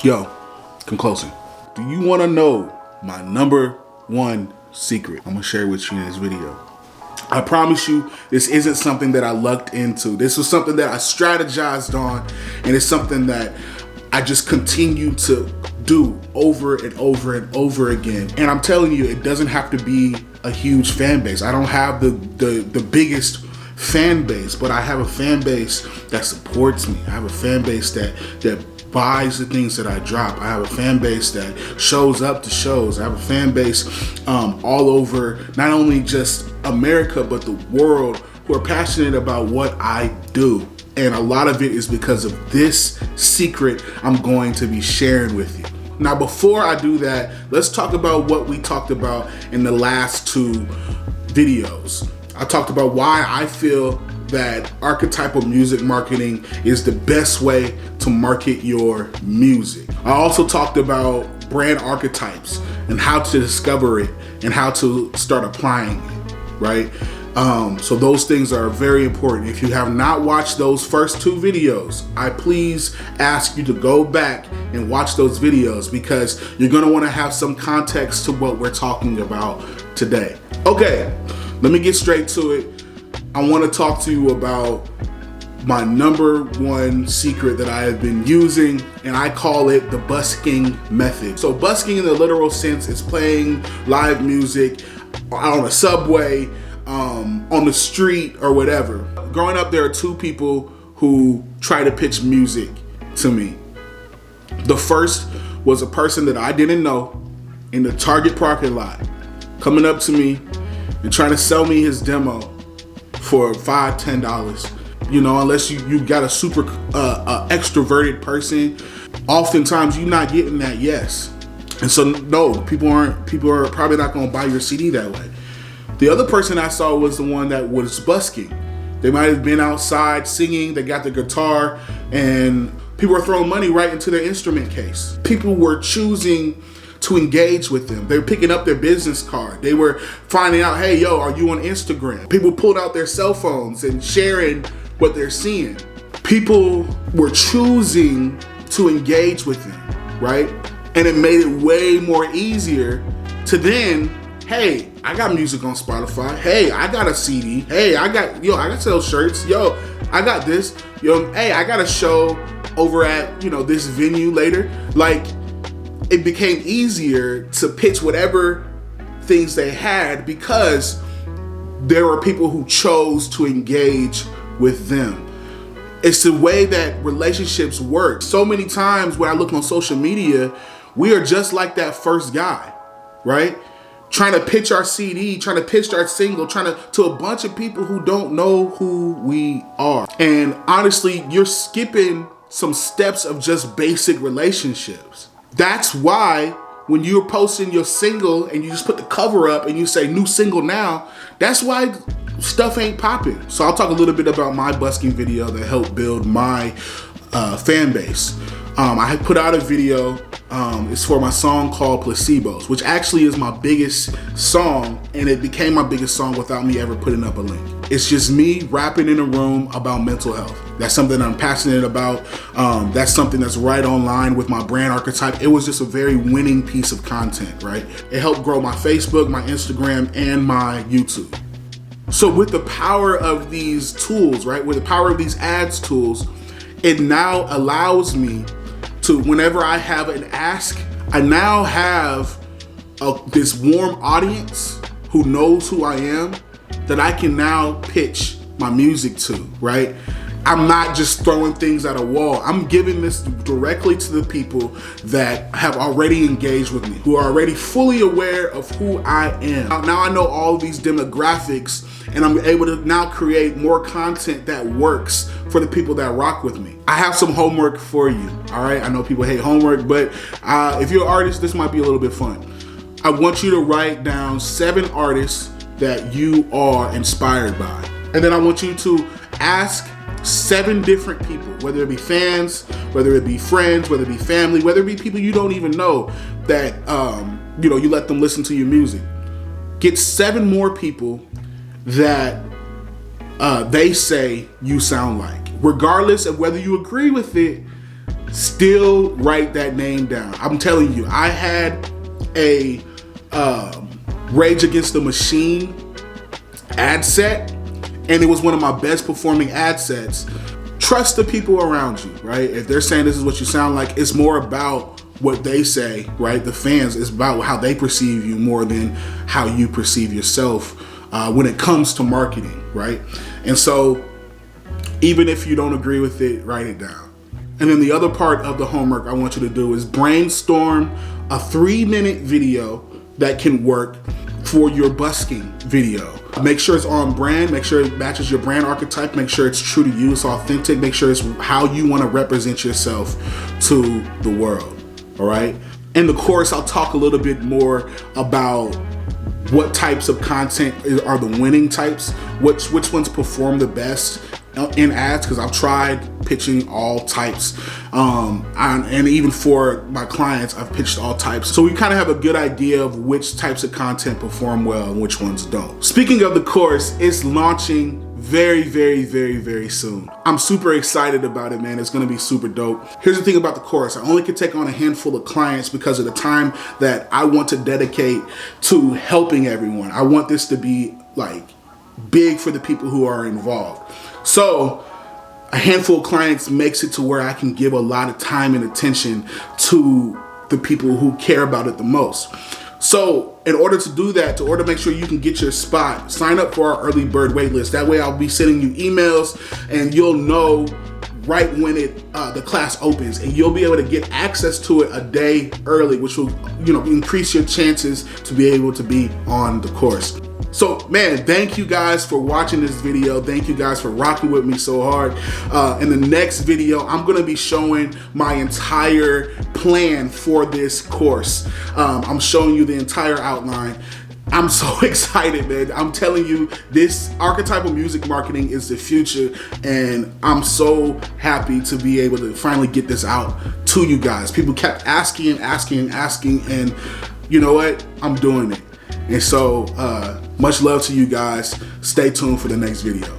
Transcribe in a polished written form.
Yo, come closer. Do you want to know my number one secret? I'm gonna share with you in this video. I promise you, this isn't something that I lucked into. This was something that I strategized on, and it's something that I just continue to do over and over and over again. And I'm telling you, it doesn't have to be a huge fan base. I don't have the biggest fan base, but I have a fan base that supports me. I have a fan base that buys the things that I drop. I have a fan base that shows up to shows. I have a fan base all over, not only just America, but the world, who are passionate about what I do. And a lot of it is because of this secret I'm going to be sharing with you. Now, before I do that, let's talk about what we talked about in the last two videos. I talked about why I feel that archetypal music marketing is the best way to market your music. I also talked about brand archetypes and how to discover it and how to start applying it, right? So those things are very important. If you have not watched those first two videos, I please ask you to go back and watch those videos, because you're gonna wanna have some context to what we're talking about today. Okay, let me get straight to it. I wanna talk to you about my number one secret that I have been using, and I call it the busking method. So busking in the literal sense is playing live music on a subway, on the street, or whatever. Growing up, there are two people who try to pitch music to me. The first was a person that I didn't know in the Target parking lot, coming up to me and trying to sell me his demo for $5, $10. You know, unless you got a super extroverted person, oftentimes you're not getting that yes. And so no, people are probably not gonna buy your CD that way. The other person I saw was the one that was busking. They might have been outside singing, they got the guitar, and people were throwing money right into their instrument case. People were choosing to engage with them. They were picking up their business card. They were finding out, hey, yo, are you on Instagram? People pulled out their cell phones and sharing what they're seeing. People were choosing to engage with them, right? And it made it way more easier to then, hey, I got music on Spotify. Hey, I got a CD. Hey, I got sell shirts. Yo, I got this. Yo, hey, I got a show over at, this venue later. Like, it became easier to pitch whatever things they had because there were people who chose to engage with them. It's the way that relationships work. So many times when I look on social media, we are just like that first guy, right? Trying to pitch our CD, trying to pitch our single, to a bunch of people who don't know who we are. And honestly, you're skipping some steps of just basic relationships. That's why when you're posting your single and you just put the cover up and you say new single now, that's why stuff ain't popping. So I'll talk a little bit about my busking video that helped build my fan base. I had put out a video, it's for my song called Placebos, which actually is my biggest song, and it became my biggest song without me ever putting up a link. It's just me rapping in a room about mental health. That's something I'm passionate about. That's something that's right on line with my brand archetype. It was just a very winning piece of content, right? It helped grow my Facebook, my Instagram, and my YouTube. So with the power of these tools, right? With the power of these ads tools, it now allows me to, whenever I have an ask, I now have this warm audience who knows who I am that I can now pitch my music to, right? I'm not just throwing things at a wall. I'm giving this directly to the people that have already engaged with me, who are already fully aware of who I am. Now I know all these demographics, and I'm able to now create more content that works for the people that rock with me. I have some homework for you, all right? I know people hate homework, but if you're an artist, this might be a little bit fun. I want you to write down 7 artists that you are inspired by. And then I want you to ask 7 different people, whether it be fans, whether it be friends, whether it be family, whether it be people you don't even know, that you let them listen to your music. Get 7 more people that they say you sound like. Regardless of whether you agree with it, still write that name down. I'm telling you, I had a Rage Against the Machine ad set, and it was one of my best performing ad sets. Trust the people around you, right? If they're saying this is what you sound like, it's more about what they say, right? The fans, is about how they perceive you more than how you perceive yourself when it comes to marketing, right? And so even if you don't agree with it, write it down. And then the other part of the homework I want you to do is brainstorm a 3-minute video that can work for your busking video. Make sure it's on brand, make sure it matches your brand archetype, make sure it's true to you, it's authentic, make sure it's how you want to represent yourself to the world, all right? In the course, I'll talk a little bit more about what types of content are the winning types, which ones perform the best in ads, because I've tried pitching all types, and even for my clients, I've pitched all types. So we kind of have a good idea of which types of content perform well and which ones don't. Speaking of the course, it's launching very, very, very, very soon. I'm super excited about it, man. It's gonna be super dope. Here's the thing about the course. I only can take on a handful of clients because of the time that I want to dedicate to helping everyone. I want this to be like big for the people who are involved. So a handful of clients makes it to where I can give a lot of time and attention to the people who care about it the most. So in order to do that, to order to make sure you can get your spot, sign up for our early bird waitlist. That way I'll be sending you emails and you'll know right when the class opens, and you'll be able to get access to it a day early, which will, increase your chances to be able to be on the course. So man, thank you guys for watching this video. Thank you guys for rocking with me so hard. In the next video, I'm gonna be showing my entire plan for this course. I'm showing you the entire outline. I'm so excited, man. I'm telling you, this archetypal music marketing is the future, and I'm so happy to be able to finally get this out to you guys. People kept asking, and you know what? I'm doing it. And so much love to you guys. Stay tuned for the next video.